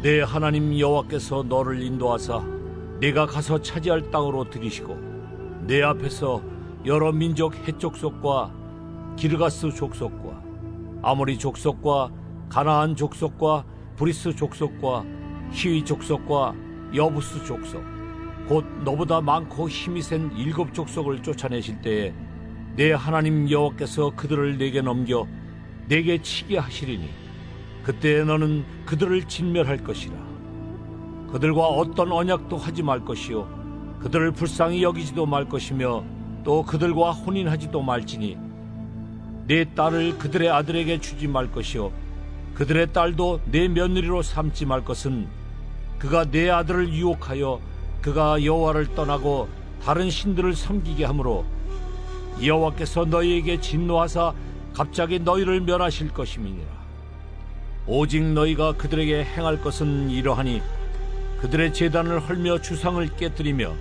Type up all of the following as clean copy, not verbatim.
내 하나님 여호와께서 너를 인도하사 네가 가서 차지할 땅으로 들이시고 내 앞에서 여러 민족 헷 족속과 기르가스 족속과 아모리 족속과 가나안 족속과 브리스 족속과 히위 족속과 여부스 족속 곧 너보다 많고 힘이 센 7 족속을 쫓아내실 때에 내 하나님 여호와께서 그들을 내게 넘겨 내게 치게 하시리니 그때에 너는 그들을 진멸할 것이라. 그들과 어떤 언약도 하지 말 것이요 그들을 불쌍히 여기지도 말 것이며 또 그들과 혼인하지도 말지니 내 딸을 그들의 아들에게 주지 말 것이요 그들의 딸도 내 며느리로 삼지 말 것은 그가 내 아들을 유혹하여 그가 여호와를 떠나고 다른 신들을 섬기게 하므로 여호와께서 너희에게 진노하사 갑자기 너희를 멸하실 것임이니라. 오직 너희가 그들에게 행할 것은 이러하니 그들의 제단을 헐며 주상을 깨뜨리며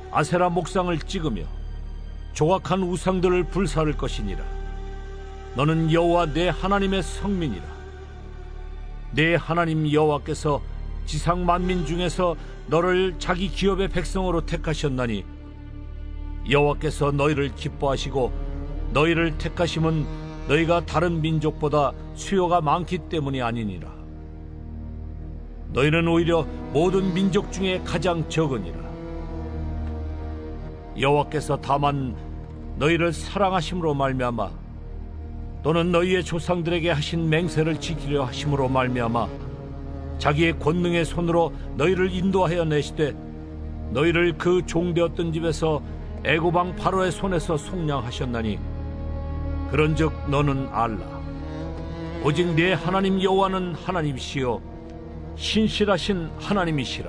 아세라 목상을 찍으며 조각한 우상들을 불사를 것이니라. 너는 여호와 내 하나님의 성민이라. 내 하나님 여호와께서 지상 만민 중에서 너를 자기 기업의 백성으로 택하셨나니 여호와께서 너희를 기뻐하시고 너희를 택하심은 너희가 다른 민족보다 수요가 많기 때문이 아니니라. 너희는 오히려 모든 민족 중에 가장 적으니라. 여호와께서 다만 너희를 사랑하심으로 말미암아 또는 너희의 조상들에게 하신 맹세를 지키려 하심으로 말미암아 자기의 권능의 손으로 너희를 인도하여 내시되 너희를 그 종되었던 집에서 애굽 왕 바로의 손에서 속량하셨나니 그런즉 너는 알라. 오직 내 하나님 여호와는 하나님이시요 신실하신 하나님이시라.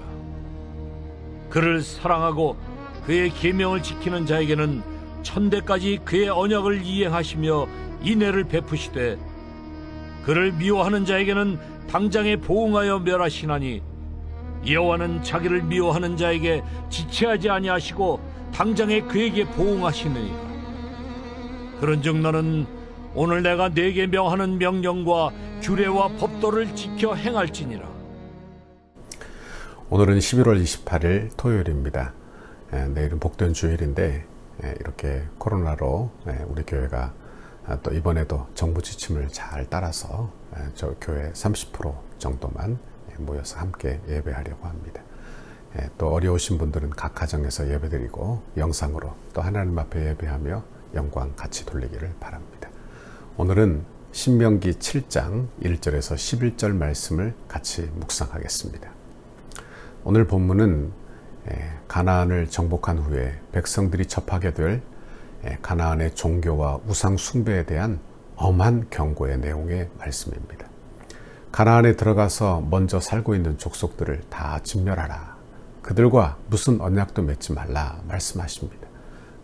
그를 사랑하고 그의 계명을 지키는 자에게는 천대까지 그의 언약을 이행하시며 인애를 베푸시되 그를 미워하는 자에게는 당장에 보응하여 멸하시나니 여호와는 자기를 미워하는 자에게 지체하지 아니하시고 당장에 그에게 보응하시느니라. 그런즉 너는 오늘 내가 네게 명하는 명령과 규례와 법도를 지켜 행할지니라. 오늘은 11월 28일 토요일입니다. 내일은 복된 주일인데 이렇게 코로나로 우리 교회가 또 이번에도 정부 지침을 잘 따라서 저 교회 30% 정도만 모여서 함께 예배하려고 합니다. 또 어려우신 분들은 각 가정에서 예배드리고 영상으로 또 하나님 앞에 예배하며 영광 같이 돌리기를 바랍니다. 오늘은 신명기 7장 1절에서 11절 말씀을 같이 묵상하겠습니다. 오늘 본문은 가나안을 정복한 후에 백성들이 접하게 될 가나안의 종교와 우상 숭배에 대한 엄한 경고의 내용의 말씀입니다. 가나안에 들어가서 먼저 살고 있는 족속들을 다 진멸하라. 그들과 무슨 언약도 맺지 말라 말씀하십니다.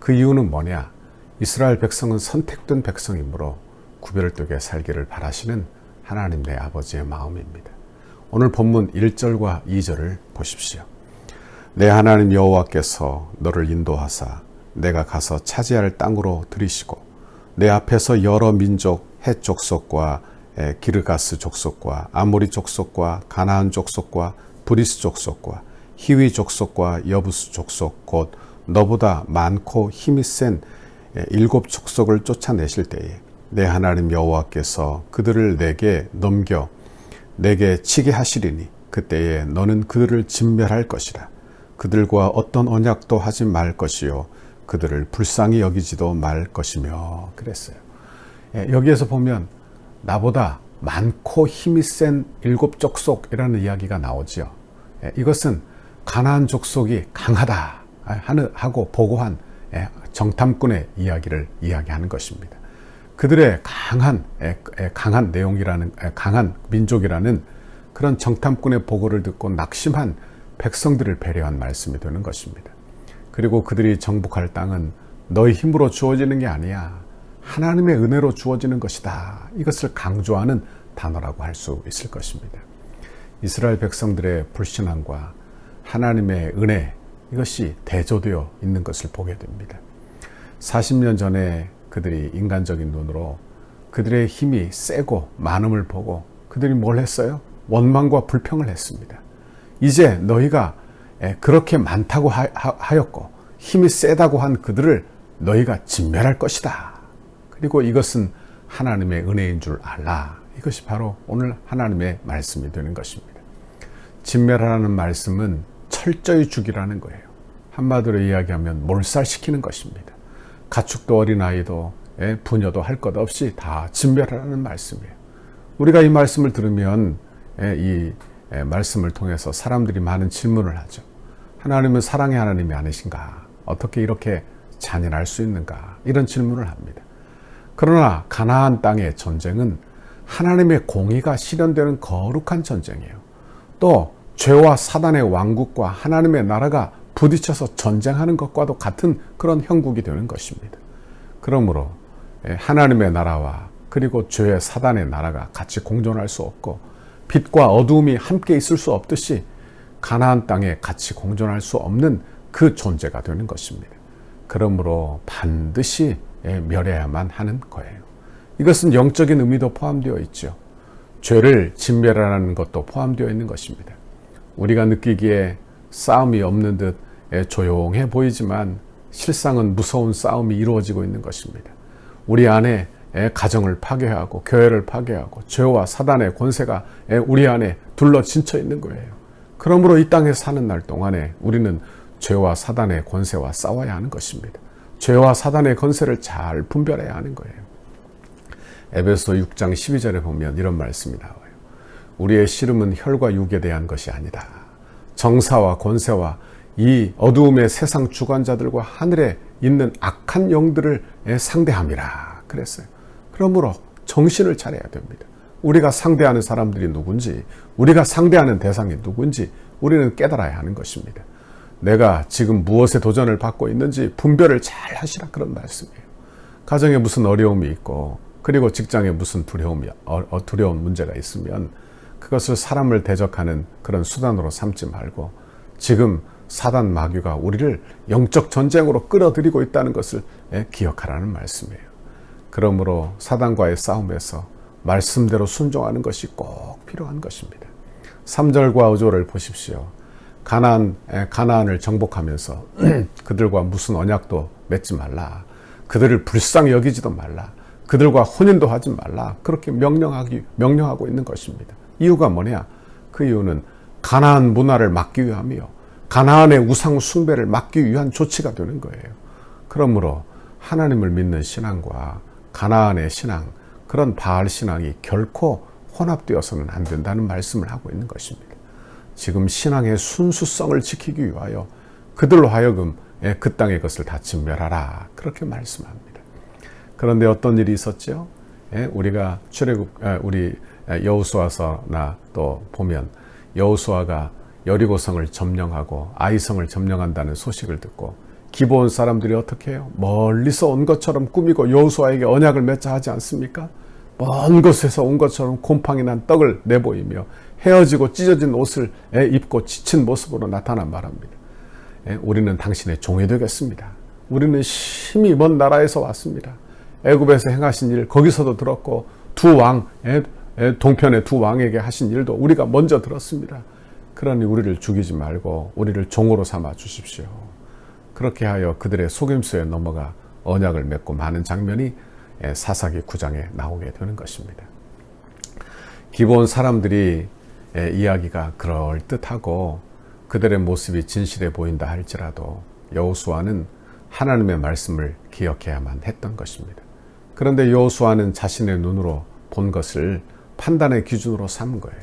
그 이유는 뭐냐? 이스라엘 백성은 선택된 백성이므로 구별되게 살기를 바라시는 하나님 내 아버지의 마음입니다. 오늘 본문 1절과 2절을 보십시오. 내 하나님 여호와께서 너를 인도하사 내가 가서 차지할 땅으로 들이시고 내 앞에서 여러 민족 헷 족속과 기르가스 족속과 아모리 족속과 가나안 족속과 브리스 족속과 히위 족속과 여부스 족속 곧 너보다 많고 힘이 센 7 족속을 쫓아내실 때에 내 하나님 여호와께서 그들을 내게 넘겨 내게 치게 하시리니 그때에 너는 그들을 진멸할 것이라. 그들과 어떤 언약도 하지 말 것이요 그들을 불쌍히 여기지도 말 것이며 그랬어요. 여기에서 보면 나보다 많고 힘이 센 7 족속이라는 이야기가 나오죠. 이것은 가나안 족속이 강하다 하고 보고한 정탐꾼의 이야기를 이야기하는 것입니다. 그들의 강한 내용이라는 강한 민족이라는 그런 정탐꾼의 보고를 듣고 낙심한 백성들을 배려한 말씀이 되는 것입니다. 그리고 그들이 정복할 땅은 너희 힘으로 주어지는 게 아니야. 하나님의 은혜로 주어지는 것이다. 이것을 강조하는 단어라고 할 수 있을 것입니다. 이스라엘 백성들의 불신앙과 하나님의 은혜 이것이 대조되어 있는 것을 보게 됩니다. 40년 전에 그들이 인간적인 눈으로 그들의 힘이 세고 많음을 보고 그들이 뭘 했어요? 원망과 불평을 했습니다. 이제 너희가 그렇게 많다고 하였고 힘이 세다고 한 그들을 너희가 진멸할 것이다. 그리고 이것은 하나님의 은혜인 줄 알라. 이것이 바로 오늘 하나님의 말씀이 되는 것입니다. 진멸하라는 말씀은 철저히 죽이라는 거예요. 한마디로 이야기하면 몰살시키는 것입니다. 가축도 어린아이도 부녀도 할 것 없이 다 진멸하라는 말씀이에요. 우리가 이 말씀을 들으면 이 말씀을 통해서 사람들이 많은 질문을 하죠. 하나님은 사랑의 하나님이 아니신가? 어떻게 이렇게 잔인할 수 있는가? 이런 질문을 합니다. 그러나 가나안 땅의 전쟁은 하나님의 공의가 실현되는 거룩한 전쟁이에요. 또 죄와 사단의 왕국과 하나님의 나라가 부딪혀서 전쟁하는 것과도 같은 그런 형국이 되는 것입니다. 그러므로 하나님의 나라와 그리고 죄의 사단의 나라가 같이 공존할 수 없고 빛과 어두움이 함께 있을 수 없듯이 가나안 땅에 같이 공존할 수 없는 그 존재가 되는 것입니다. 그러므로 반드시 멸해야만 하는 거예요. 이것은 영적인 의미도 포함되어 있죠. 죄를 진멸하라는 것도 포함되어 있는 것입니다. 우리가 느끼기에 싸움이 없는 듯 조용해 보이지만 실상은 무서운 싸움이 이루어지고 있는 것입니다. 우리 안에 가정을 파괴하고 교회를 파괴하고 죄와 사단의 권세가 우리 안에 둘러 진쳐 있는 거예요. 그러므로 이 땅에 사는 날 동안에 우리는 죄와 사단의 권세와 싸워야 하는 것입니다. 죄와 사단의 권세를 잘 분별해야 하는 거예요. 에베소 6장 12절에 보면 이런 말씀이 나와요. 우리의 씨름은 혈과 육에 대한 것이 아니다. 정사와 권세와 이 어두움의 세상 주관자들과 하늘에 있는 악한 영들을 상대함이라 그랬어요. 그러므로 정신을 차려야 됩니다. 우리가 상대하는 사람들이 누군지, 우리가 상대하는 대상이 누군지 우리는 깨달아야 하는 것입니다. 내가 지금 무엇에 도전을 받고 있는지 분별을 잘 하시라 그런 말씀이에요. 가정에 무슨 어려움이 있고 그리고 직장에 무슨 두려운 문제가 있으면 그것을 사람을 대적하는 그런 수단으로 삼지 말고 지금 사단 마귀가 우리를 영적 전쟁으로 끌어들이고 있다는 것을 기억하라는 말씀이에요. 그러므로 사단과의 싸움에서 말씀대로 순종하는 것이 꼭 필요한 것입니다. 3절과 5절을 보십시오. 가나안을 정복하면서 그들과 무슨 언약도 맺지 말라. 그들을 불쌍히 여기지도 말라. 그들과 혼인도 하지 말라. 그렇게 명령하고 있는 것입니다. 이유가 뭐냐? 그 이유는 가나안 문화를 막기 위함이요. 가나안의 우상 숭배를 막기 위한 조치가 되는 거예요. 그러므로 하나님을 믿는 신앙과 가나안의 신앙, 그런 바알 신앙이 결코 혼합되어서는 안 된다는 말씀을 하고 있는 것입니다. 지금 신앙의 순수성을 지키기 위하여 그들로 하여금 그 땅의 것을 다 진멸하라. 그렇게 말씀합니다. 그런데 어떤 일이 있었죠? 우리가 우리 여호수아서나 또 보면 여호수아가 여리고성을 점령하고 아이성을 점령한다는 소식을 듣고 기브온 사람들이 어떻게 해요? 멀리서 온 것처럼 꾸미고 여호수아에게 언약을 맺자 하지 않습니까? 먼 곳에서 온 것처럼 곰팡이 난 떡을 내보이며 헤어지고 찢어진 옷을 입고 지친 모습으로 나타나 말합니다. 우리는 당신의 종이 되겠습니다. 우리는 심히 먼 나라에서 왔습니다. 애굽에서 행하신 일 거기서도 들었고 동편의 두 왕에게 하신 일도 우리가 먼저 들었습니다. 그러니 우리를 죽이지 말고 우리를 종으로 삼아 주십시오. 그렇게 하여 그들의 속임수에 넘어가 언약을 맺고 많은 장면이 사사기 9장에 나오게 되는 것입니다. 기브온 사람들이 이야기가 그럴듯하고 그들의 모습이 진실해 보인다 할지라도 여호수아는 하나님의 말씀을 기억해야만 했던 것입니다. 그런데 여호수아는 자신의 눈으로 본 것을 판단의 기준으로 삼은 거예요.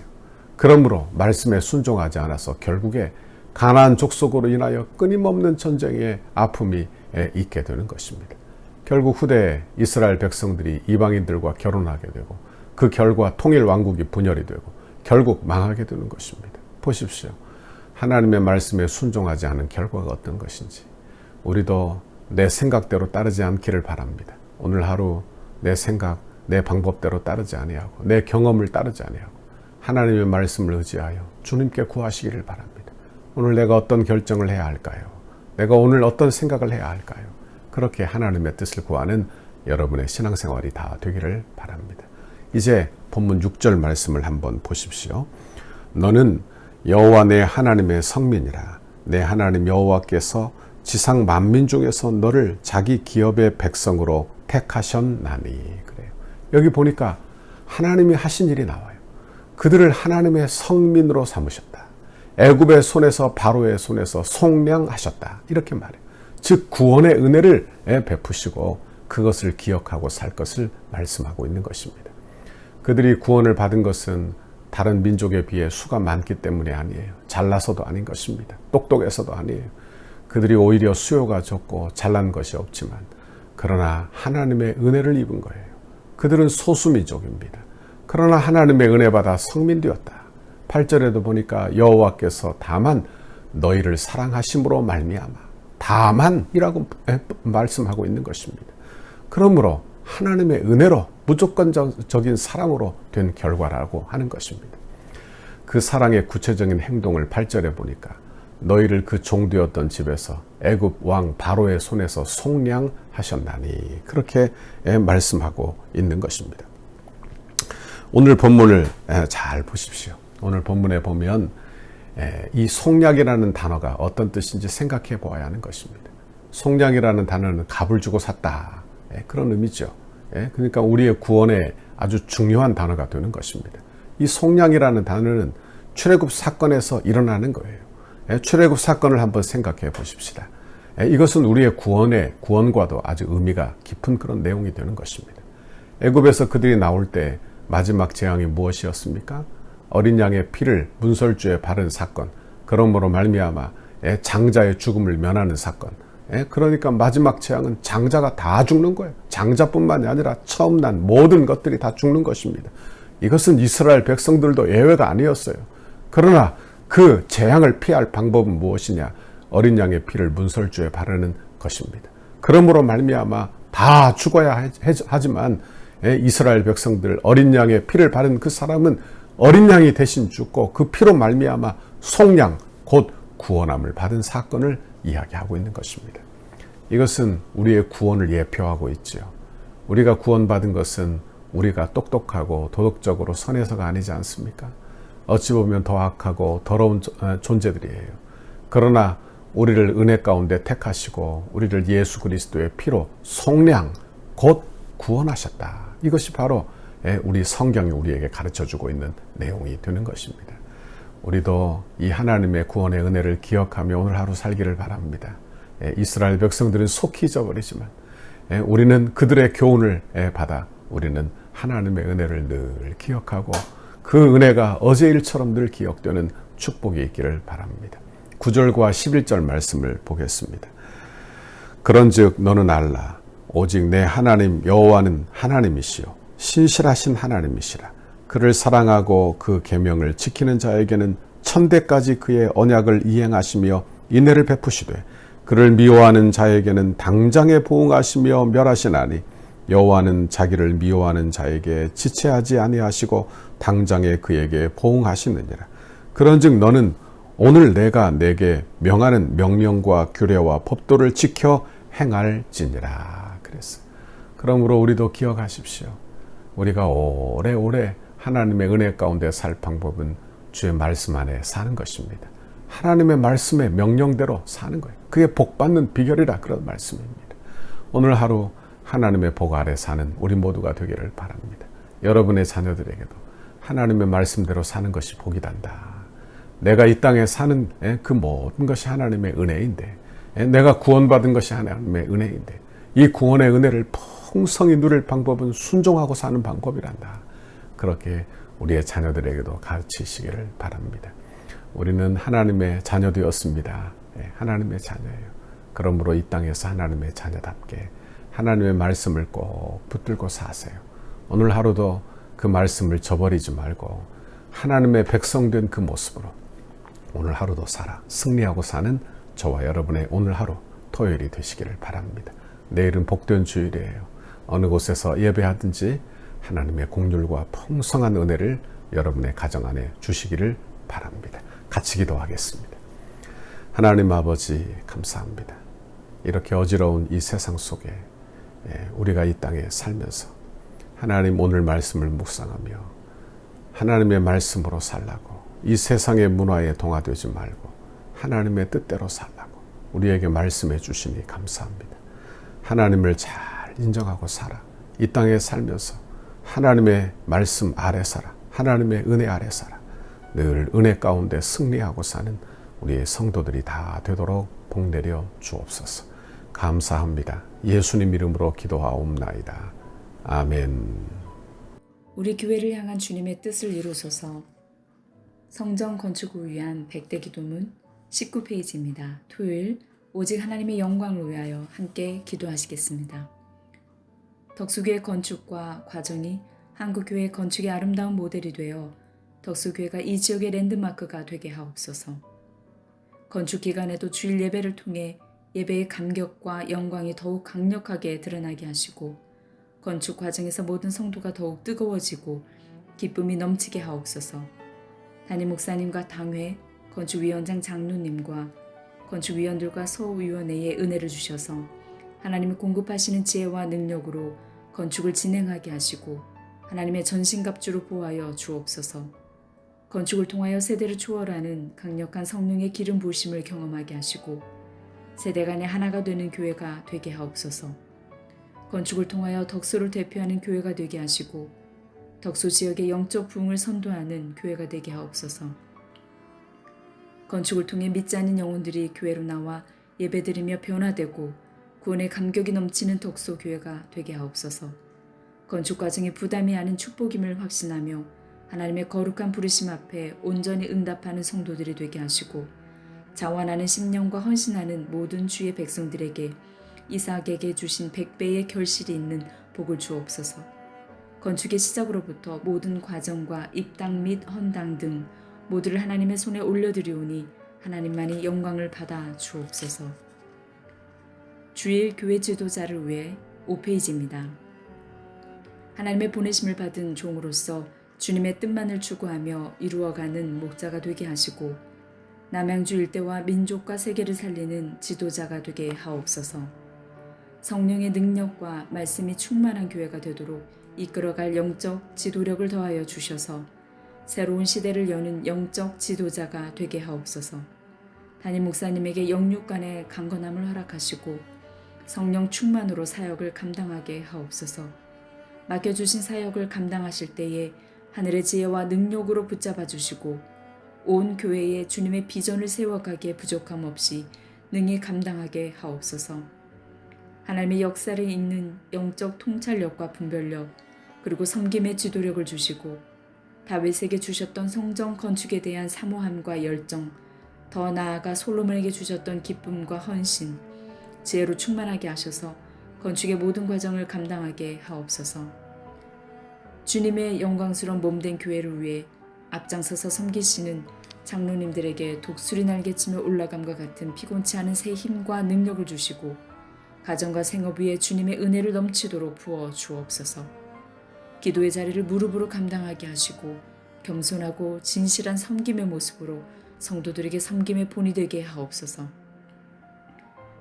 그러므로 말씀에 순종하지 않아서 결국에 가나안 족속으로 인하여 끊임없는 전쟁의 아픔이 있게 되는 것입니다. 결국 후대에 이스라엘 백성들이 이방인들과 결혼하게 되고 그 결과 통일 왕국이 분열이 되고 결국 망하게 되는 것입니다. 보십시오. 하나님의 말씀에 순종하지 않은 결과가 어떤 것인지 우리도 내 생각대로 따르지 않기를 바랍니다. 오늘 하루 내 생각, 내 방법대로 따르지 아니하고 내 경험을 따르지 아니하고 하나님의 말씀을 의지하여 주님께 구하시기를 바랍니다. 오늘 내가 어떤 결정을 해야 할까요? 내가 오늘 어떤 생각을 해야 할까요? 그렇게 하나님의 뜻을 구하는 여러분의 신앙생활이 다 되기를 바랍니다. 이제 본문 6절 말씀을 한번 보십시오. 너는 여호와 내 하나님의 성민이라. 내 하나님 여호와께서 지상 만민 중에서 너를 자기 기업의 백성으로 택하셨나니. 그래요. 여기 보니까 하나님이 하신 일이 나와요. 그들을 하나님의 성민으로 삼으셨다. 애굽의 손에서 바로의 손에서 속량하셨다. 이렇게 말해요. 즉 구원의 은혜를 베푸시고 그것을 기억하고 살 것을 말씀하고 있는 것입니다. 그들이 구원을 받은 것은 다른 민족에 비해 수가 많기 때문이 아니에요. 잘나서도 아닌 것입니다. 똑똑해서도 아니에요. 그들이 오히려 수요가 적고 잘난 것이 없지만 그러나 하나님의 은혜를 입은 거예요. 그들은 소수민족입니다. 그러나 하나님의 은혜 받아 성민되었다. 8절에도 보니까 여호와께서 다만 너희를 사랑하심으로 말미암아, 다만이라고 말씀하고 있는 것입니다. 그러므로 하나님의 은혜로 무조건적인 사랑으로 된 결과라고 하는 것입니다. 그 사랑의 구체적인 행동을 8절에 보니까 너희를 그 종되었던 집에서 애굽 왕 바로의 손에서 속량하셨나니, 그렇게 말씀하고 있는 것입니다. 오늘 본문을 잘 보십시오. 오늘 본문에 보면 이 속량이라는 단어가 어떤 뜻인지 생각해 보아야 하는 것입니다. 속량이라는 단어는 값을 주고 샀다, 그런 의미죠. 그러니까 우리의 구원에 아주 중요한 단어가 되는 것입니다. 이 속량이라는 단어는 출애굽 사건에서 일어나는 거예요. 출애굽 사건을 한번 생각해 보십시다. 이것은 우리의 구원과도 아주 의미가 깊은 그런 내용이 되는 것입니다. 애굽에서 그들이 나올 때 마지막 재앙이 무엇이었습니까? 어린 양의 피를 문설주에 바른 사건, 그러므로 말미암아 장자의 죽음을 면하는 사건. 그러니까 마지막 재앙은 장자가 다 죽는 거예요. 장자뿐만이 아니라 처음 난 모든 것들이 다 죽는 것입니다. 이것은 이스라엘 백성들도 예외가 아니었어요. 그러나 그 재앙을 피할 방법은 무엇이냐? 어린 양의 피를 문설주에 바르는 것입니다. 그러므로 말미암아 다 죽어야 하지만 이스라엘 백성들, 어린 양의 피를 바른 그 사람은 어린 양이 대신 죽고 그 피로 말미암아 속량, 곧 구원함을 받은 사건을 이야기하고 있는 것입니다. 이것은 우리의 구원을 예표하고 있죠. 우리가 구원받은 것은 우리가 똑똑하고 도덕적으로 선해서가 아니지 않습니까? 어찌 보면 더 악하고 더러운 존재들이에요. 그러나 우리를 은혜 가운데 택하시고 우리를 예수 그리스도의 피로 속량, 곧 구원하셨다. 이것이 바로 우리 성경이 우리에게 가르쳐주고 있는 내용이 되는 것입니다. 우리도 이 하나님의 구원의 은혜를 기억하며 오늘 하루 살기를 바랍니다. 이스라엘 백성들은 속히 잊어버리지만 우리는 그들의 교훈을 받아 우리는 하나님의 은혜를 늘 기억하고 그 은혜가 어제 일처럼 늘 기억되는 축복이 있기를 바랍니다. 9절과 11절 말씀을 보겠습니다. 그런즉 너는 알라. 오직 내 하나님 여호와는 하나님이시요 신실하신 하나님이시라. 그를 사랑하고 그 계명을 지키는 자에게는 천대까지 그의 언약을 이행하시며 인애를 베푸시되 그를 미워하는 자에게는 당장에 보응하시며 멸하시나니 여호와는 자기를 미워하는 자에게 지체하지 아니하시고 당장에 그에게 보응하시느니라. 그런즉 너는 오늘 내가 내게 명하는 명령과 규례와 법도를 지켜 행할지니라. 그랬어요. 그러므로 우리도 기억하십시오. 우리가 오래오래 하나님의 은혜 가운데 살 방법은 주의 말씀 안에 사는 것입니다. 하나님의 말씀의 명령대로 사는 거예요. 그게 복받는 비결이라 그런 말씀입니다. 오늘 하루 하나님의 복 아래 사는 우리 모두가 되기를 바랍니다. 여러분의 자녀들에게도 하나님의 말씀대로 사는 것이 복이 단다. 내가 이 땅에 사는 그 모든 것이 하나님의 은혜인데, 내가 구원받은 것이 하나님의 은혜인데, 이 구원의 은혜를 풍성히 누릴 방법은 순종하고 사는 방법이란다. 그렇게 우리의 자녀들에게도 가르치시기를 바랍니다. 우리는 하나님의 자녀 되었습니다. 하나님의 자녀예요. 그러므로 이 땅에서 하나님의 자녀답게 하나님의 말씀을 꼭 붙들고 사세요. 오늘 하루도 그 말씀을 저버리지 말고 하나님의 백성된 그 모습으로 오늘 하루도 승리하고 사는 저와 여러분의 오늘 하루 토요일이 되시기를 바랍니다. 내일은 복된 주일이에요. 어느 곳에서 예배하든지 하나님의 공률과 풍성한 은혜를 여러분의 가정 안에 주시기를 바랍니다. 같이 기도하겠습니다. 하나님 아버지 감사합니다. 이렇게 어지러운 이 세상 속에 우리가 이 땅에 살면서 하나님 오늘 말씀을 묵상하며 하나님의 말씀으로 살라고 이 세상의 문화에 동화되지 말고 하나님의 뜻대로 살라고 우리에게 말씀해 주시니 감사합니다. 하나님을 잘 인정하고 살아. 이 땅에 살면서 하나님의 말씀 아래 살아. 하나님의 은혜 아래 살아. 늘 은혜 가운데 승리하고 사는 우리의 성도들이 다 되도록 복내려 주옵소서. 감사합니다. 예수님 이름으로 기도하옵나이다. 아멘. 우리 교회를 향한 주님의 뜻을 이루소서. 성전 건축을 위한 100대 기도문 19페이지입니다. 토요일 오직 하나님의 영광을 위하여 함께 기도하시겠습니다. 덕수교회 건축과 과정이 한국교회 건축의 아름다운 모델이 되어 덕수교회가 이 지역의 랜드마크가 되게 하옵소서. 건축 기간에도 주일 예배를 통해 예배의 감격과 영광이 더욱 강력하게 드러나게 하시고 건축 과정에서 모든 성도가 더욱 뜨거워지고 기쁨이 넘치게 하옵소서. 담임 목사님과 당회, 건축위원장 장로님과 건축위원들과 소위원회에 은혜를 주셔서 하나님이 공급하시는 지혜와 능력으로 건축을 진행하게 하시고 하나님의 전신갑주로 보호하여 주옵소서. 건축을 통하여 세대를 초월하는 강력한 성령의 기름 부으심을 경험하게 하시고 세대 간의 하나가 되는 교회가 되게 하옵소서. 건축을 통하여 덕수를 대표하는 교회가 되게 하시고 덕수 지역의 영적 부흥을 선도하는 교회가 되게 하옵소서. 건축을 통해 믿지 않는 영혼들이 교회로 나와 예배드리며 변화되고 구원의 감격이 넘치는 덕수 교회가 되게 하옵소서. 건축 과정에 부담이 아닌 축복임을 확신하며 하나님의 거룩한 부르심 앞에 온전히 응답하는 성도들이 되게 하시고 자원하는 심령과 헌신하는 모든 주의 백성들에게 이삭에게 주신 100배의 결실이 있는 복을 주옵소서. 건축의 시작으로부터 모든 과정과 입당 및 헌당 등 모두를 하나님의 손에 올려드리오니 하나님만이 영광을 받아 주옵소서. 주일 교회 지도자를 위해 5페이지입니다. 하나님의 보내심을 받은 종으로서 주님의 뜻만을 추구하며 이루어가는 목자가 되게 하시고 남양주 일대와 민족과 세계를 살리는 지도자가 되게 하옵소서. 성령의 능력과 말씀이 충만한 교회가 되도록 이끌어갈 영적 지도력을 더하여 주셔서 새로운 시대를 여는 영적 지도자가 되게 하옵소서. 담임 목사님에게 영육 간의 강건함을 허락하시고 성령 충만으로 사역을 감당하게 하옵소서. 맡겨주신 사역을 감당하실 때에 하늘의 지혜와 능력으로 붙잡아 주시고 온 교회에 주님의 비전을 세워가기에 부족함 없이 능히 감당하게 하옵소서. 하나님의 역사를 잇는 영적 통찰력과 분별력 그리고 섬김의 지도력을 주시고 다윗에게 주셨던 성전 건축에 대한 사모함과 열정, 더 나아가 솔로몬에게 주셨던 기쁨과 헌신, 지혜로 충만하게 하셔서 건축의 모든 과정을 감당하게 하옵소서. 주님의 영광스러운 몸된 교회를 위해 앞장서서 섬기시는 장로님들에게 독수리 날개치며 올라감과 같은 피곤치 않은 새 힘과 능력을 주시고 가정과 생업 위에 주님의 은혜를 넘치도록 부어 주옵소서. 기도의 자리를 무릎으로 감당하게 하시고 겸손하고 진실한 섬김의 모습으로 성도들에게 섬김의 본이 되게 하옵소서.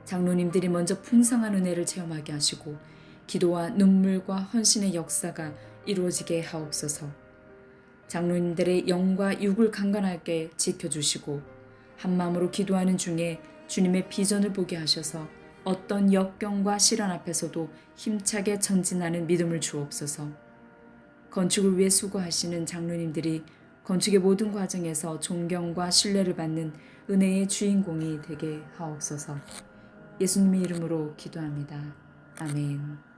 장로님들이 먼저 풍성한 은혜를 체험하게 하시고 기도와 눈물과 헌신의 역사가 이루어지게 하옵소서. 장로님들의 영과 육을 강건하게 지켜주시고 한마음으로 기도하는 중에 주님의 비전을 보게 하셔서 어떤 역경과 시련 앞에서도 힘차게 전진하는 믿음을 주옵소서. 건축을 위해 수고하시는 장로님들이 건축의 모든 과정에서 존경과 신뢰를 받는 은혜의 주인공이 되게 하옵소서. 예수님의 이름으로 기도합니다. 아멘.